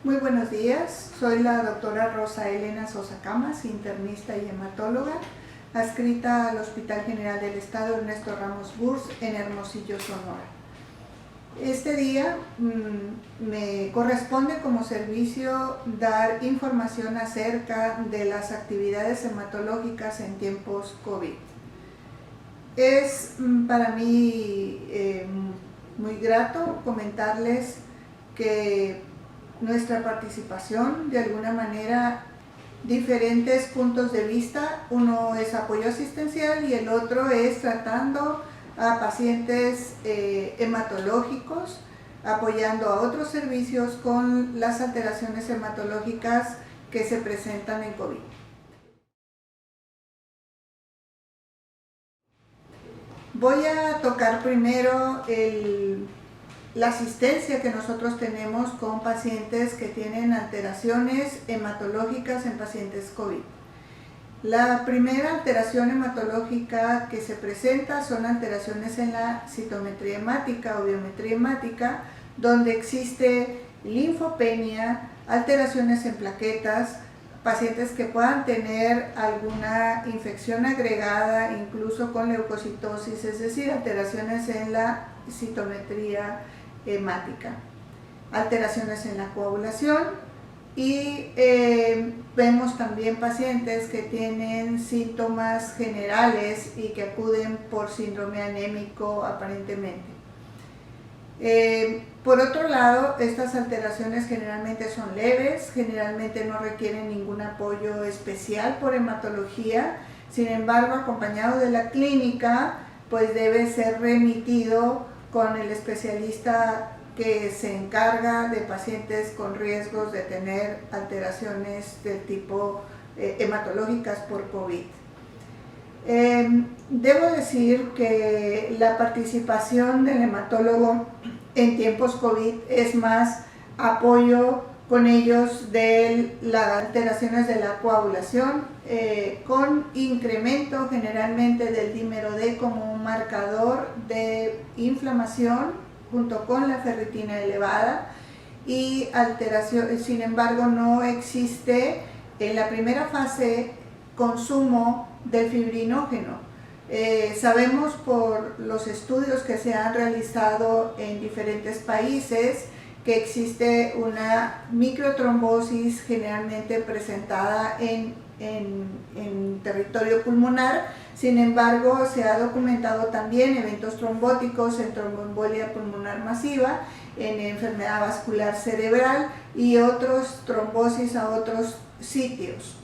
Muy buenos días, soy la doctora Rosa Elena Sosa Camas, internista y hematóloga, adscrita al Hospital General del Estado Ernesto Ramos Burs en Hermosillo, Sonora. Este día me corresponde como servicio dar información acerca de las actividades hematológicas en tiempos COVID. Es para mí muy grato comentarles que nuestra participación, de alguna manera, diferentes puntos de vista, uno es apoyo asistencial y el otro es tratando a pacientes hematológicos, apoyando a otros servicios con las alteraciones hematológicas que se presentan en COVID. Voy a tocar primero la asistencia que nosotros tenemos con pacientes que tienen alteraciones hematológicas en pacientes COVID. La primera alteración hematológica que se presenta son alteraciones en la citometría hemática o biometría hemática, donde existe linfopenia, alteraciones en plaquetas, pacientes que puedan tener alguna infección agregada, incluso con leucocitosis, es decir, alteraciones en la citometría hemática, alteraciones en la coagulación y vemos también pacientes que tienen síntomas generales y que acuden por síndrome anémico aparentemente. Por otro lado, estas alteraciones generalmente son leves, generalmente no requieren ningún apoyo especial por hematología, sin embargo, acompañado de la clínica, pues debe ser remitido con el especialista que se encarga de pacientes con riesgos de tener alteraciones del tipo hematológicas por COVID. Debo decir que la participación del hematólogo en tiempos COVID es más apoyo con ellos de las alteraciones de la coagulación, con incremento generalmente del dímero D como un marcador de inflamación junto con la ferritina elevada y alteración. Sin embargo, no existe en la primera fase consumo del fibrinógeno. Sabemos por los estudios que se han realizado en diferentes países que existe una microtrombosis generalmente presentada en territorio pulmonar. Sin embargo, se ha documentado también eventos trombóticos en tromboembolia pulmonar masiva, en enfermedad vascular cerebral y otros trombosis a otros sitios.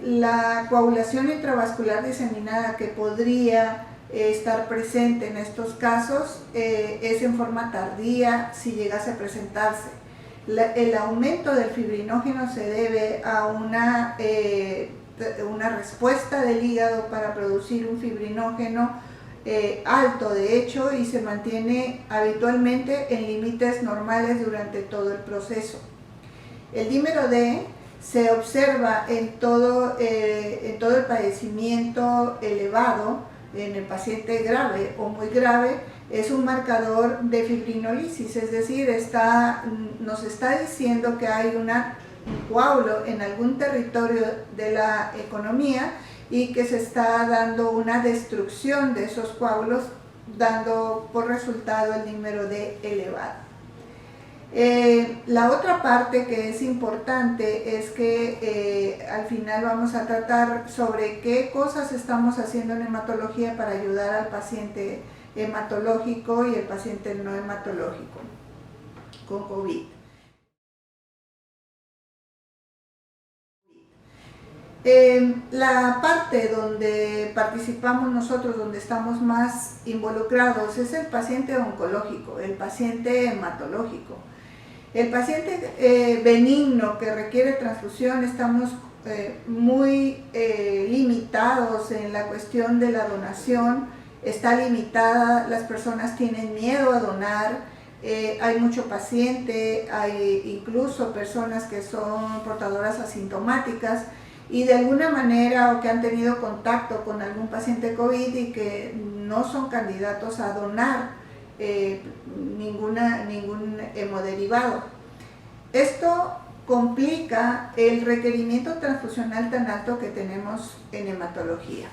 La coagulación intravascular diseminada que podría estar presente en estos casos es en forma tardía si llegase a presentarse. El aumento del fibrinógeno se debe a una respuesta del hígado para producir un fibrinógeno alto de hecho y se mantiene habitualmente en límites normales durante todo el proceso. El dímero D se observa en todo el padecimiento elevado. En el paciente grave o muy grave es un marcador de fibrinolisis, es decir, nos está diciendo que hay un coágulo en algún territorio de la economía y que se está dando una destrucción de esos coágulos, dando por resultado el dímero D elevado. La otra parte que es importante es que al final vamos a tratar sobre qué cosas estamos haciendo en hematología para ayudar al paciente hematológico y el paciente no hematológico con COVID. La parte donde participamos nosotros, donde estamos más involucrados, es el paciente oncológico, el paciente hematológico. El paciente benigno que requiere transfusión, estamos muy limitados en la cuestión de la donación, está limitada, las personas tienen miedo a donar, hay mucho paciente, hay incluso personas que son portadoras asintomáticas y de alguna manera o que han tenido contacto con algún paciente COVID y que no son candidatos a donar ningún hemoderivado. Esto complica el requerimiento transfusional tan alto que tenemos en hematología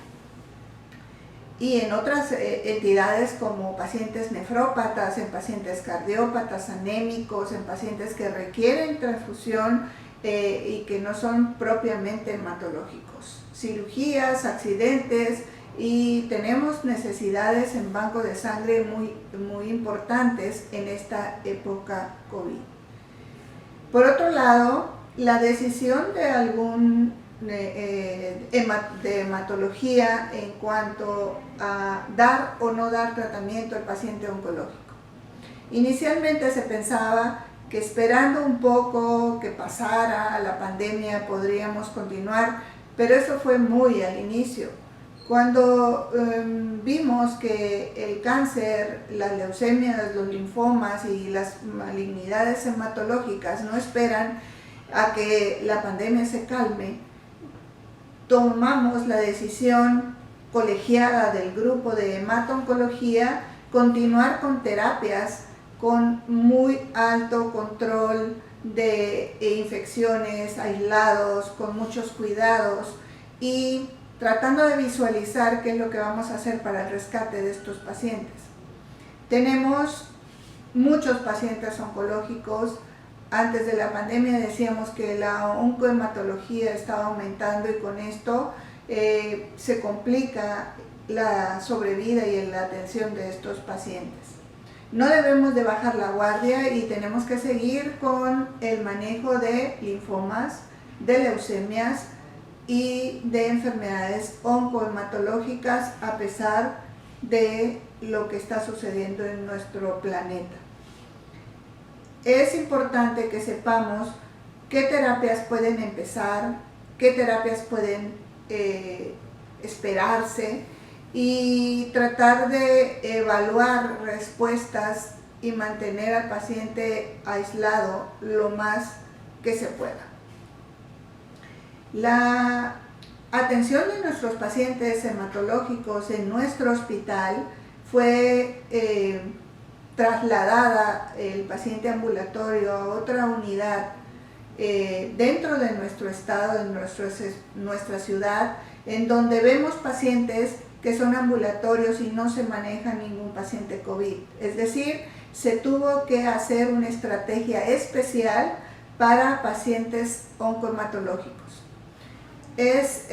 y en otras entidades como pacientes nefrópatas, en pacientes cardiópatas, anémicos, en pacientes que requieren transfusión y que no son propiamente hematológicos. Cirugías, accidentes, y tenemos necesidades en banco de sangre muy importantes en esta época COVID. Por otro lado, la decisión de de hematología en cuanto a dar o no dar tratamiento al paciente oncológico. Inicialmente se pensaba que esperando un poco que pasara la pandemia podríamos continuar, pero eso fue muy al inicio. Cuando vimos que el cáncer, las leucemias, los linfomas y las malignidades hematológicas no esperan a que la pandemia se calme, tomamos la decisión colegiada del grupo de hemato-oncología continuar con terapias con muy alto control de infecciones, aislados, con muchos cuidados y tratando de visualizar qué es lo que vamos a hacer para el rescate de estos pacientes. Tenemos muchos pacientes oncológicos. Antes de la pandemia decíamos que la oncohematología estaba aumentando y con esto se complica la sobrevida y la atención de estos pacientes. No debemos de bajar la guardia y tenemos que seguir con el manejo de linfomas, de leucemias y de enfermedades oncohematológicas a pesar de lo que está sucediendo en nuestro planeta. Es importante que sepamos qué terapias pueden empezar, qué terapias pueden esperarse y tratar de evaluar respuestas y mantener al paciente aislado lo más que se pueda. La atención de nuestros pacientes hematológicos en nuestro hospital fue trasladada el paciente ambulatorio a otra unidad dentro de nuestro estado, en nuestra ciudad, en donde vemos pacientes que son ambulatorios y no se maneja ningún paciente COVID. Es decir, se tuvo que hacer una estrategia especial para pacientes oncohematológicos. Es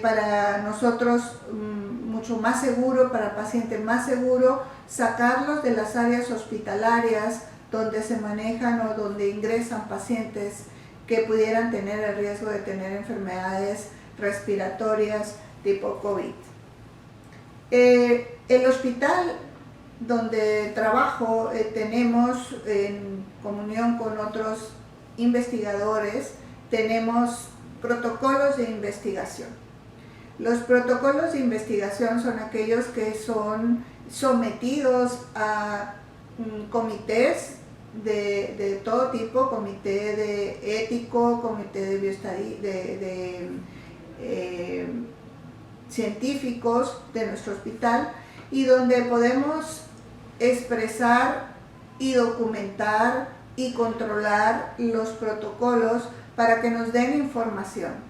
para nosotros mucho más seguro, para el paciente más seguro, sacarlos de las áreas hospitalarias donde se manejan o donde ingresan pacientes que pudieran tener el riesgo de tener enfermedades respiratorias tipo COVID. El hospital donde trabajo tenemos, en comunión con otros investigadores, tenemos protocolos de investigación. Los protocolos de investigación son aquellos que son sometidos a comités de todo tipo, comité de ético, comité de científicos de nuestro hospital, y donde podemos expresar y documentar y controlar los protocolos para que nos den información.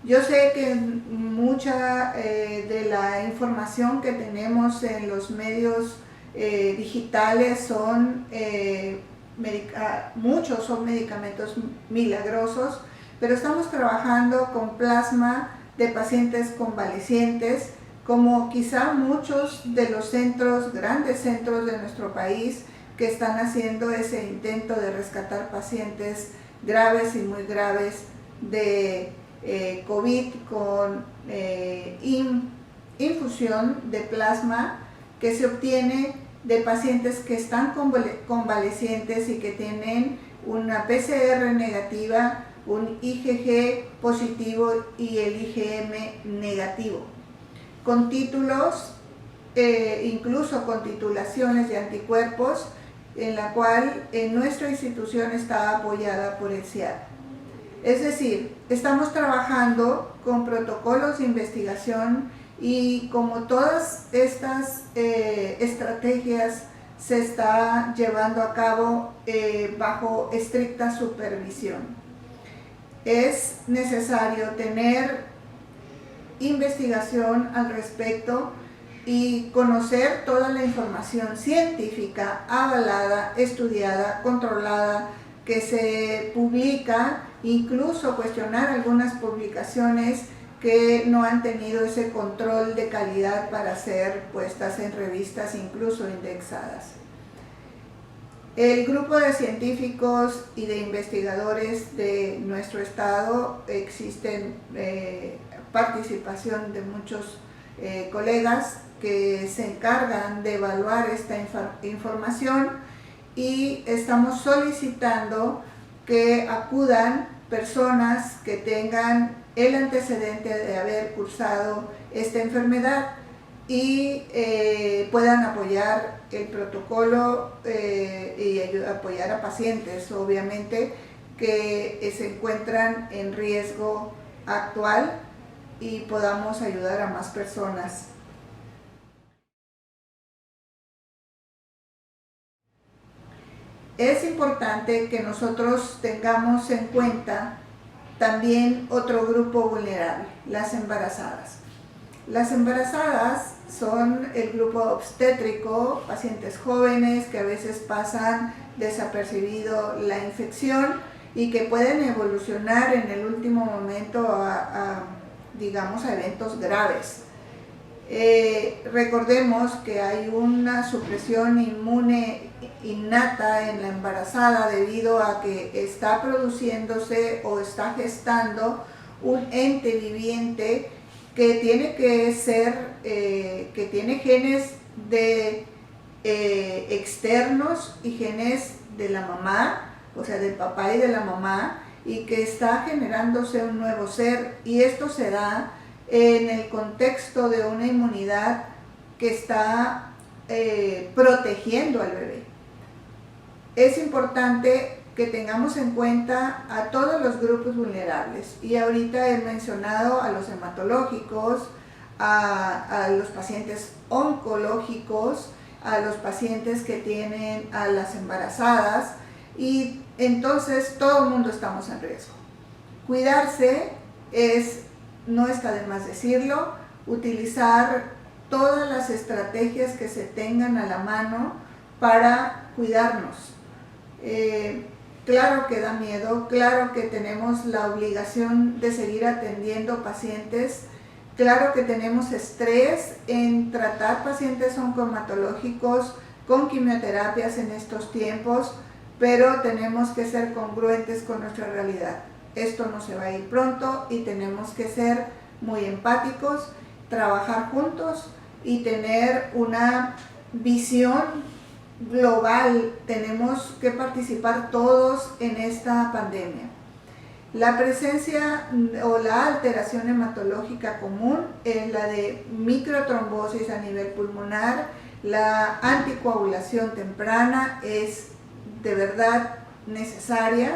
Yo sé que mucha de la información que tenemos en los medios digitales son, muchos son medicamentos milagrosos, pero estamos trabajando con plasma de pacientes convalecientes, como quizá muchos de los grandes centros de nuestro país que están haciendo ese intento de rescatar pacientes graves y muy graves de COVID con infusión de plasma que se obtiene de pacientes que están convalecientes y que tienen una PCR negativa, un IgG positivo y el IgM negativo, con títulos, incluso con titulaciones de anticuerpos, en la cual nuestra institución está apoyada por el CIAD. Es decir, estamos trabajando con protocolos de investigación y como todas estas estrategias se está llevando a cabo bajo estricta supervisión. Es necesario tener investigación al respecto y conocer toda la información científica avalada, estudiada, controlada, que se publica, incluso cuestionar algunas publicaciones que no han tenido ese control de calidad para ser puestas en revistas, incluso indexadas. El grupo de científicos y de investigadores de nuestro estado, existen participación de muchos colegas que se encargan de evaluar esta información, y estamos solicitando que acudan personas que tengan el antecedente de haber cursado esta enfermedad y puedan apoyar el protocolo y apoyar a pacientes, obviamente, que se encuentran en riesgo actual, y podamos ayudar a más personas. Es importante que nosotros tengamos en cuenta también otro grupo vulnerable, las embarazadas. Las embarazadas son el grupo obstétrico, pacientes jóvenes que a veces pasan desapercibido la infección y que pueden evolucionar en el último momento digamos, a eventos graves. Recordemos que hay una supresión inmune innata en la embarazada debido a que está produciéndose o está gestando un ente viviente que tiene que tiene genes externos y genes de la mamá, o sea, del papá y de la mamá, y que está generándose un nuevo ser, y esto se da en el contexto de una inmunidad que está protegiendo al bebé. Es importante que tengamos en cuenta a todos los grupos vulnerables, y ahorita he mencionado a los hematológicos, a los pacientes oncológicos, a los pacientes que tienen a las embarazadas, y entonces todo el mundo estamos en riesgo. Cuidarse no está de más decirlo, utilizar todas las estrategias que se tengan a la mano para cuidarnos. Claro que da miedo, claro que tenemos la obligación de seguir atendiendo pacientes, claro que tenemos estrés en tratar pacientes oncohematológicos con quimioterapias en estos tiempos, pero tenemos que ser congruentes con nuestra realidad. Esto no se va a ir pronto y tenemos que ser muy empáticos, trabajar juntos y tener una visión global. Tenemos que participar todos en esta pandemia. La presencia o la alteración hematológica común es la de microtrombosis a nivel pulmonar. La anticoagulación temprana es de verdad necesaria,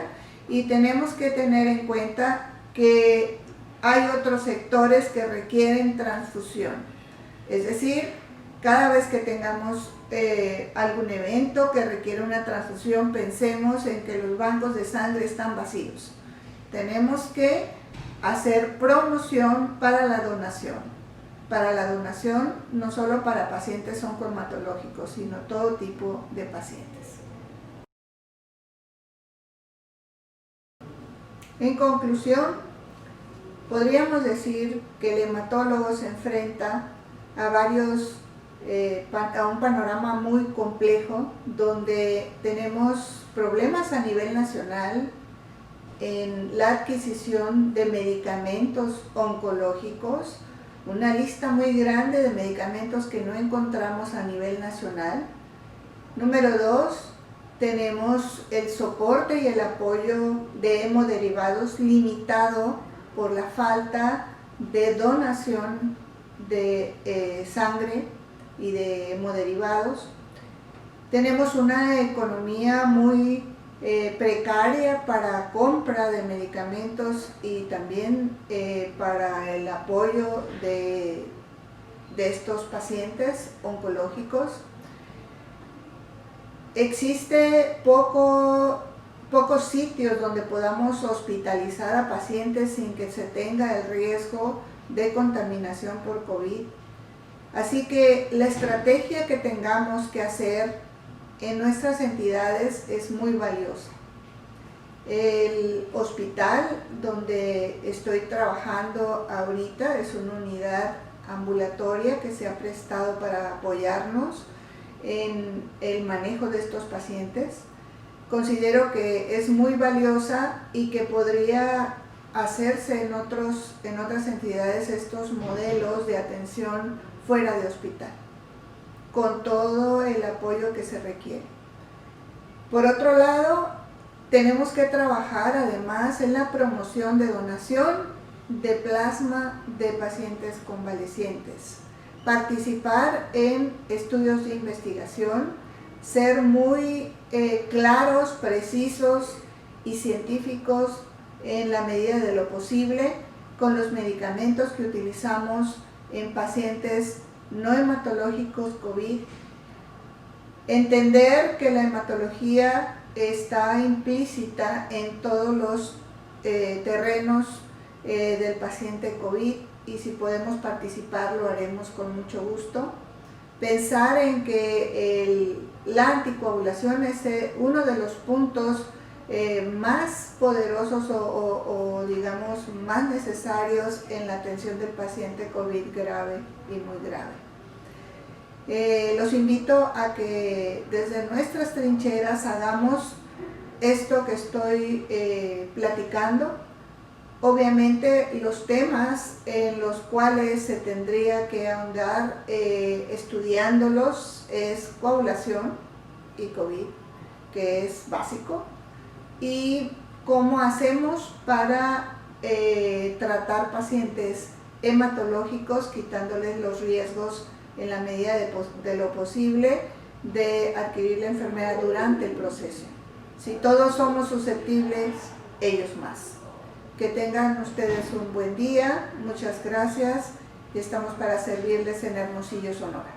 y tenemos que tener en cuenta que hay otros sectores que requieren transfusión. Es decir, cada vez que tengamos algún evento que requiere una transfusión, pensemos en que los bancos de sangre están vacíos. Tenemos que hacer promoción para la donación. Para la donación, no solo para pacientes oncohematológicos, sino todo tipo de pacientes. En conclusión, podríamos decir que el hematólogo se enfrenta a un panorama muy complejo, donde tenemos problemas a nivel nacional en la adquisición de medicamentos oncológicos, una lista muy grande de medicamentos que no encontramos a nivel nacional. Número 2, tenemos el soporte y el apoyo de hemoderivados limitado por la falta de donación de sangre y de hemoderivados. Tenemos una economía muy precaria para compra de medicamentos y también para el apoyo de estos pacientes oncológicos. existe pocos sitios donde podamos hospitalizar a pacientes sin que se tenga el riesgo de contaminación por COVID. Así que la estrategia que tengamos que hacer en nuestras entidades es muy valiosa. El hospital donde estoy trabajando ahorita es una unidad ambulatoria que se ha prestado para apoyarnos en el manejo de estos pacientes. Considero que es muy valiosa y que podría hacerse en otras entidades estos modelos de atención fuera de hospital, con todo el apoyo que se requiere. Por otro lado, tenemos que trabajar además en la promoción de donación de plasma de pacientes convalecientes, participar en estudios de investigación, ser muy claros, precisos y científicos en la medida de lo posible con los medicamentos que utilizamos en pacientes no hematológicos COVID. Entender que la hematología está implícita en todos los terrenos del paciente COVID, y si podemos participar lo haremos con mucho gusto. Pensar en que la anticoagulación es uno de los puntos más poderosos o digamos más necesarios en la atención del paciente COVID grave y muy grave. Los invito a que desde nuestras trincheras hagamos esto que estoy platicando. Obviamente los temas en los cuales se tendría que ahondar estudiándolos es coagulación y COVID, que es básico, y cómo hacemos para tratar pacientes hematológicos quitándoles los riesgos en la medida de lo posible de adquirir la enfermedad durante el proceso. Si todos somos susceptibles, ellos más. Que tengan ustedes un buen día, muchas gracias y estamos para servirles en Hermosillo, Sonora.